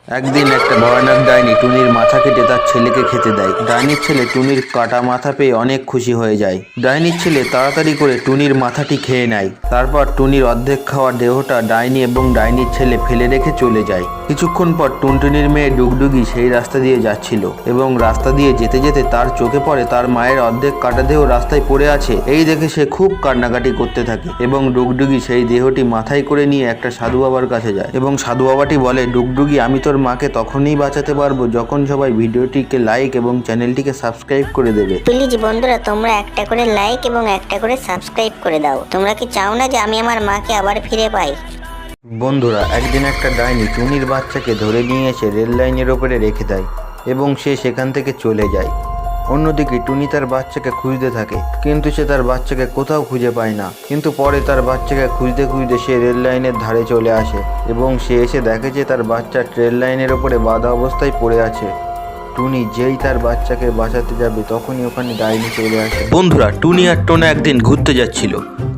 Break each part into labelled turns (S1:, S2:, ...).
S1: একদিন একটা ভয়ানক ডাইনি টুনির মাথা কেটে তার ছেলেকে খেতে দেয়। ডাইনির ছেলে টুনির কাটা মাথা পেয়ে অনেক খুশি হয়ে যায়। ডাইনির ছেলে তাড়াতাড়ি করে টুনির মাথাটি খেয়ে নেয়। তারপর টুনির অর্ধেক খাওয়া দেহটা ডাইনি এবং ডাইনির ছেলে ফেলে রেখে চলে যায়। কিছুক্ষণ পর টুনটুনির মেয়ে ডুগডুগি সেই রাস্তা দিয়ে যাচ্ছিল এবং রাস্তা দিয়ে যেতে যেতে তার চোখে পড়ে তার মায়ের অর্ধেক কাটা দেহ রাস্তায় পড়ে আছে। এই দেখে সে খুব কান্নাকাটি করতে থাকে এবং ডুগডুগি সেই দেহটি মাথায় করে নিয়ে একটা সাধু বাবার কাছে যায় এবং সাধু বাবাটি বলে, ডুগডুগি, আমি তোর মাকে তখনই বাঁচাতে পারবো যখন সবাই ভিডিওটিকে লাইক এবং চ্যানেলটিকে সাবস্ক্রাইব করে দেবে।
S2: প্লিজ বন্ধুরা, তোমরা একটা করে লাইক এবং একটা করে সাবস্ক্রাইব করে দাও। তোমরা কি চাও না যে আমি আমার মাকে আবার ফিরে পাই?
S1: বন্ধুরা, একদিন একটা ডাইনি টুনির বাচ্চাকে ধরে নিয়ে এসে রেল লাইনের ওপরে রেখে দেয় এবং সে সেখান থেকে চলে যায়। অন্যদিকে টুনি তার বাচ্চাকে খুঁজতে থাকে, কিন্তু সে তার বাচ্চাকে কোথাও খুঁজে পায় না। কিন্তু পরে তার বাচ্চাকে খুঁজতে খুঁজতে সে রেল লাইনের ধারে চলে আসে এবং সে এসে দেখে যে তার বাচ্চা ট্রেন লাইনের ওপরে বাঁধা অবস্থায় পড়ে আছে। টুনি যেই তার বাচ্চাকে বাঁচাতে যাবে তখনই ওখানে ডাইনি চলে আসে। বন্ধুরা, টুনি আর টোনা একদিন ঘুরতে যাচ্ছিল।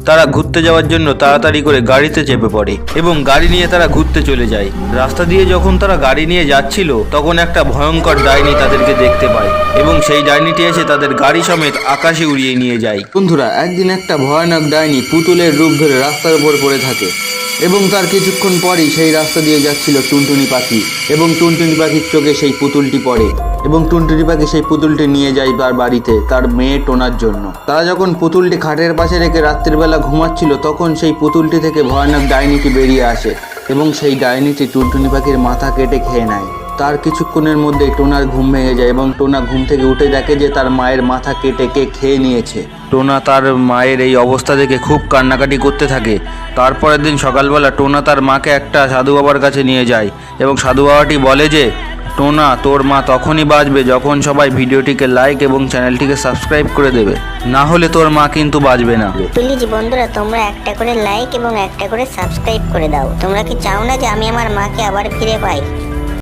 S1: তারা ঘুরতে যাওয়ার জন্য তাড়াতাড়ি করে গাড়িতে চেপে পড়ে এবং গাড়ি নিয়ে তারা ঘুরতে চলে যায়। রাস্তা দিয়ে যখন তারা গাড়ি নিয়ে যাচ্ছিল তখন একটা ভয়ঙ্কর ডাইনি তাদেরকে দেখতে পায় এবং সেই ডাইনিটি এসে তাদের গাড়ি সমেত আকাশে উড়িয়ে নিয়ে যায়। বন্ধুরা, একদিন একটা ভয়ানক ডাইনি পুতুলের রূপ ধরে রাস্তার উপর পড়ে থাকে এবং তার কিছুক্ষণ পরই সেই রাস্তা দিয়ে যাচ্ছিল টুনটুনি পাখি এবং টুনটুনি পাখির চোখে সেই পুতুলটি পড়ে এবং টুনটুনি পাখি সেই পুতুলটি নিয়ে যায় তার বাড়িতে তার মেয়ে টোনার জন্য। তারা যখন পুতুলটি খাটের পাশে রেখে রাত্রিবেলা ঘুমাচ্ছিল তখন সেই পুতুলটি থেকে ভয়ানক ডাইনিটি বেরিয়ে আসে এবং সেই ডাইনিটি টুনটুনি পাখির মাথা কেটে খেয়ে নেয়। তার কিছুক্ষণের মধ্যেই টোনার ঘুম ভেঙে যায় এবং টোনা ঘুম থেকে উঠে দেখে যে তার মায়ের মাথা কেটে কে খেয়ে নিয়েছে। টোনা তার মায়ের এই অবস্থা দেখে খুব কান্নাকাটি করতে থাকে। তারপরের দিন সকালবেলা টোনা তার মাকে একটা সাধু বাবার কাছে নিয়ে যায় এবং সাধু বাবাটি বলে যে, টোনা, তোর মা তখনই বাঁচবে যখন সবাই ভিডিওটিকে লাইক এবং চ্যানেলটিকে সাবস্ক্রাইব করে দেবে, না হলে তোর মা কিন্তু বাঁচবে না।
S2: প্লিজ বন্ধুরা, তোমরা একটা করে লাইক এবং একটা করে সাবস্ক্রাইব করে দাও। তোমরা কি চাও না যে আমি আমার মাকে আবার ফিরে পাই?